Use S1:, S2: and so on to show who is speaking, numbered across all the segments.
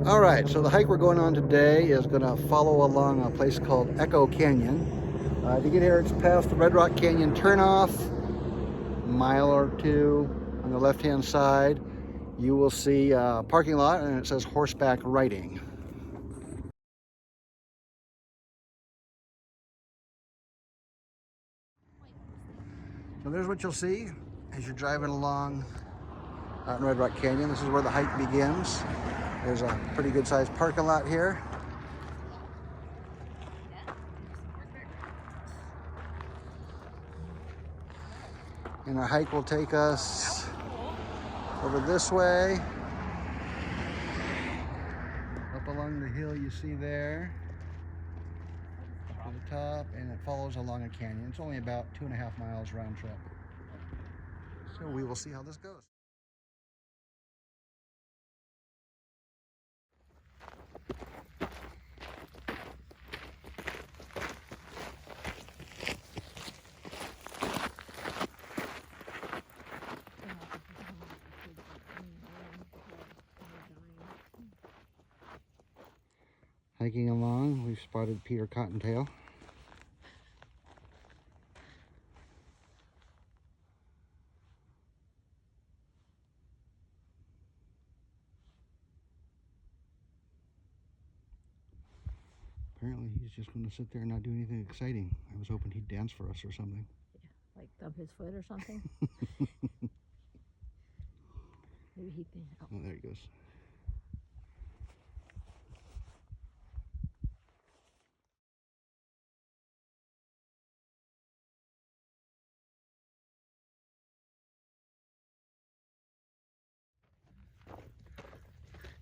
S1: All right, so the hike we're going on today is going to follow along a place called Echo Canyon. To get here, it's past the Red Rock Canyon turnoff, a mile or two on the left-hand side. You will see a parking lot, and it says horseback riding. So there's what you'll see as you're driving along out in Red Rock Canyon. This is where the hike begins. There's a pretty good-sized parking lot here. And our hike will take us over this way, up along the hill you see there, up to the top, and it follows along a canyon. It's only about 2.5 miles round trip. So we will see how this goes. Hiking along, we've spotted Peter Cottontail. Apparently he's just going to sit there and not do anything exciting. I was hoping he'd dance for us or something.
S2: Yeah, like thump his foot or something. Maybe he can.
S1: Oh, there he goes.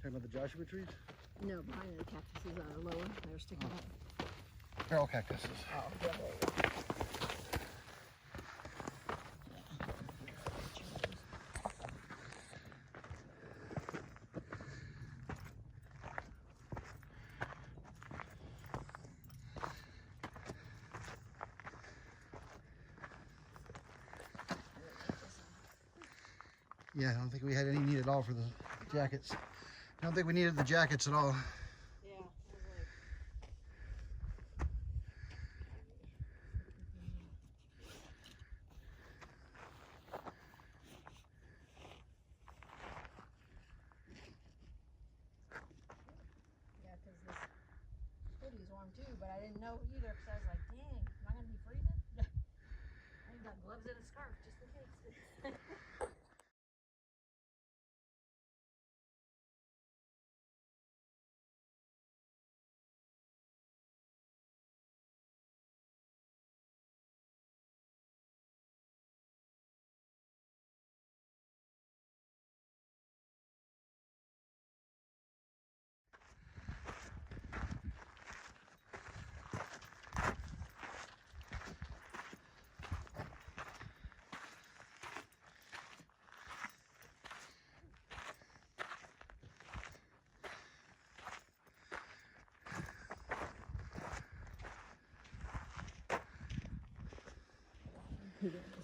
S1: Talking about the Joshua trees?
S2: No, behind the cactuses are lower. They're sticking up.
S1: They're all cactuses.
S2: Oh, yeah, there you go.
S1: Yeah, I don't think we had any need at all for the jackets. I don't think we needed the jackets at all.
S2: Yeah, I was like... Yeah, because this hoodie's warm too, but I didn't know either because I was like, dang, am I going to be freezing? I ain't got gloves and a scarf just in case.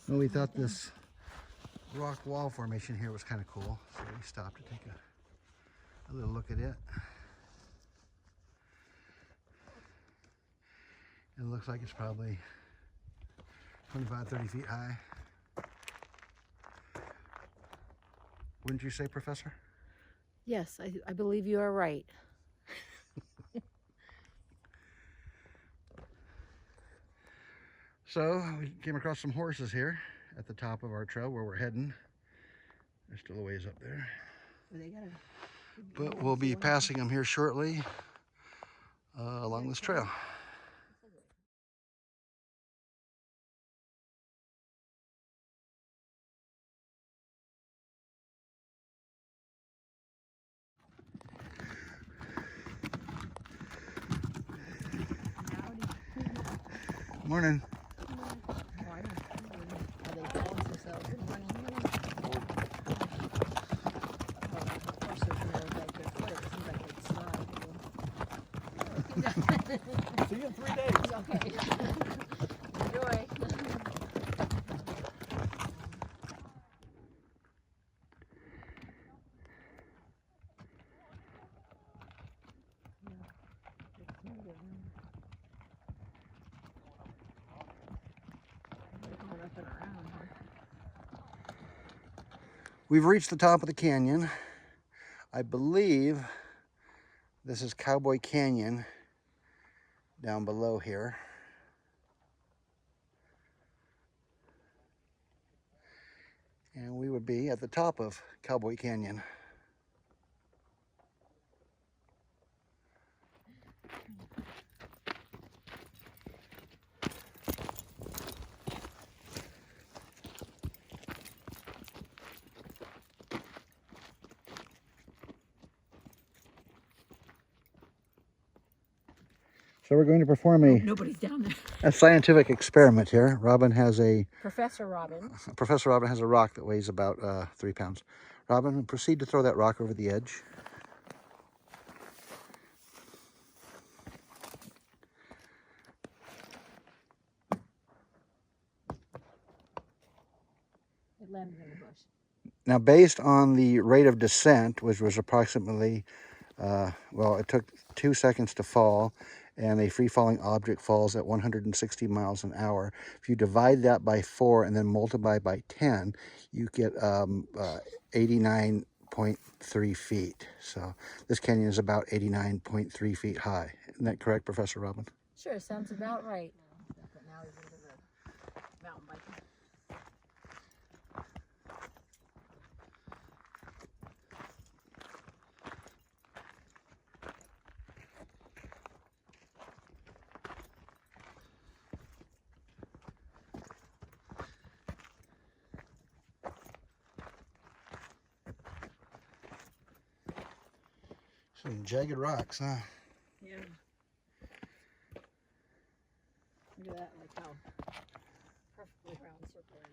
S1: Well, we thought this rock wall formation here was kind of cool, so we stopped to take a little look at it. It looks like it's probably 25, 30 feet high. Wouldn't you say, Professor?
S2: Yes, I believe you are right.
S1: So we came across some horses here at the top of our trail where we're heading. There's still a ways up there. But we'll be passing them here shortly along this trail. Morning.
S3: See you in 3 days.
S2: Okay. Enjoy.
S1: We've reached the top of the canyon. I believe this is Cowboy Canyon down below here. And we would be at the top of Cowboy Canyon. So we're going to perform
S2: Nobody's down there.
S1: a scientific experiment here. Robin has
S2: Professor Robin.
S1: Professor Robin has a rock that weighs about 3 pounds. Robin, proceed to throw that rock over the edge.
S2: It landed in the bush.
S1: Now, based on the rate of descent, which was approximately, well, it took 2 seconds to fall, and a free-falling object falls at 160 miles an hour. If you divide that by 4 and then multiply by 10, you get 89.3 feet. So this canyon is about 89.3 feet high. Isn't that correct, Professor Robin?
S2: Sure, sounds about right. But now he's into the mountain biking.
S1: Some jagged rocks, huh?
S2: Yeah. Look at that, like how perfectly round circle is.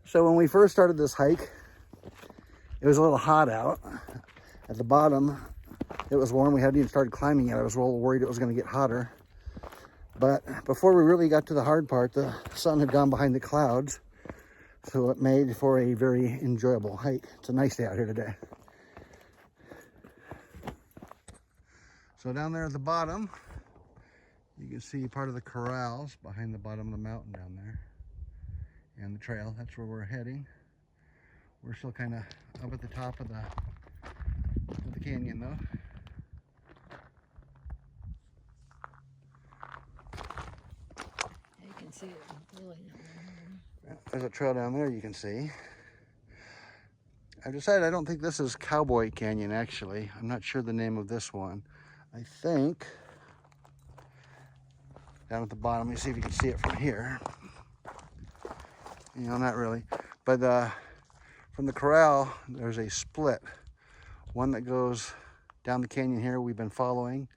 S1: So when we first started this hike, it was a little hot out. At the bottom, it was warm. We hadn't even started climbing yet. I was a little worried it was going to get hotter. But before we really got to the hard part, the sun had gone behind the clouds. So it made for a very enjoyable hike. It's a nice day out here today. So down there at the bottom, you can see part of the corrals behind the bottom of the mountain down there. And the trail, that's where we're heading. We're still kind of up at the top of the canyon though.
S2: Yeah, you can see it really down there.
S1: There's a trail down there you can see. I've decided I don't think this is Cowboy Canyon actually. I'm not sure the name of this one. I think down at the bottom, let me see if you can see it from here. You know, not really. But from the corral, there's a split. One that goes down the canyon here we've been following.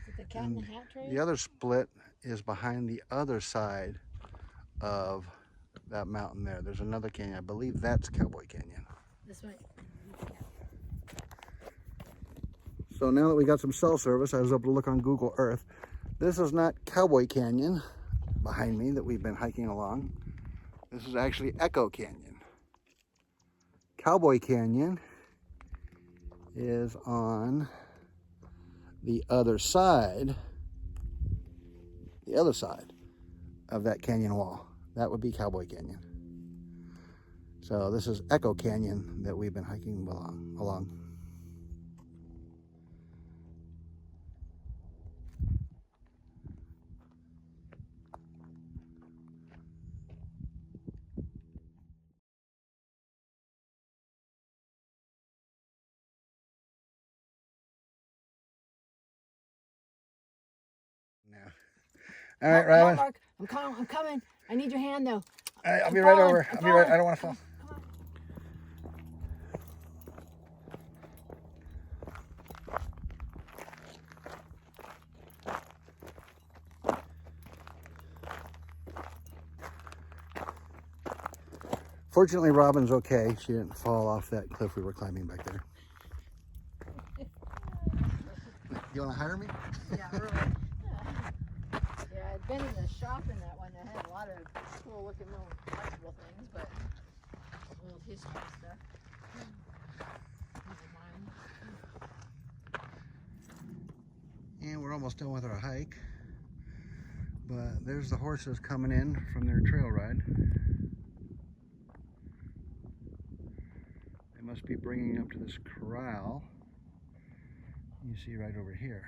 S2: Is it the Cat in the Hat trail?
S1: The other split is behind the other side of that mountain there. There's another canyon. I believe that's Cowboy Canyon.
S2: This way.
S1: So now that we got some cell service, I was able to look on Google Earth. This is not Cowboy Canyon behind me that we've been hiking along. This is actually Echo Canyon. Cowboy Canyon is on the other side of that canyon wall. That would be Cowboy Canyon. So this is Echo Canyon that we've been hiking along. Now. All right, Robin.
S2: Mark, I'm coming. I need your hand though.
S1: All right, I'll be right over. I'll be right. I don't want to fall.
S2: Come on.
S1: Fortunately, Robin's okay. She didn't fall off that cliff we were climbing back there. You want to hire me?
S2: Yeah, really. Yeah, I'd been in the shop in that one that had a lot of cool looking little flexible things, but old history stuff. Never mind.
S1: And we're almost done with our hike. But there's the horses coming in from their trail ride. They must be bringing them to this corral. You see right over here.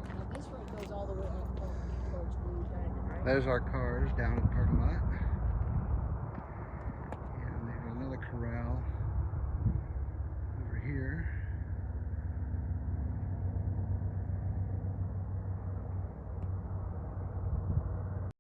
S2: Now this road goes all the way up towards Blue Diamond, right?
S1: There's our cars down in the parking lot. And there's another corral over here.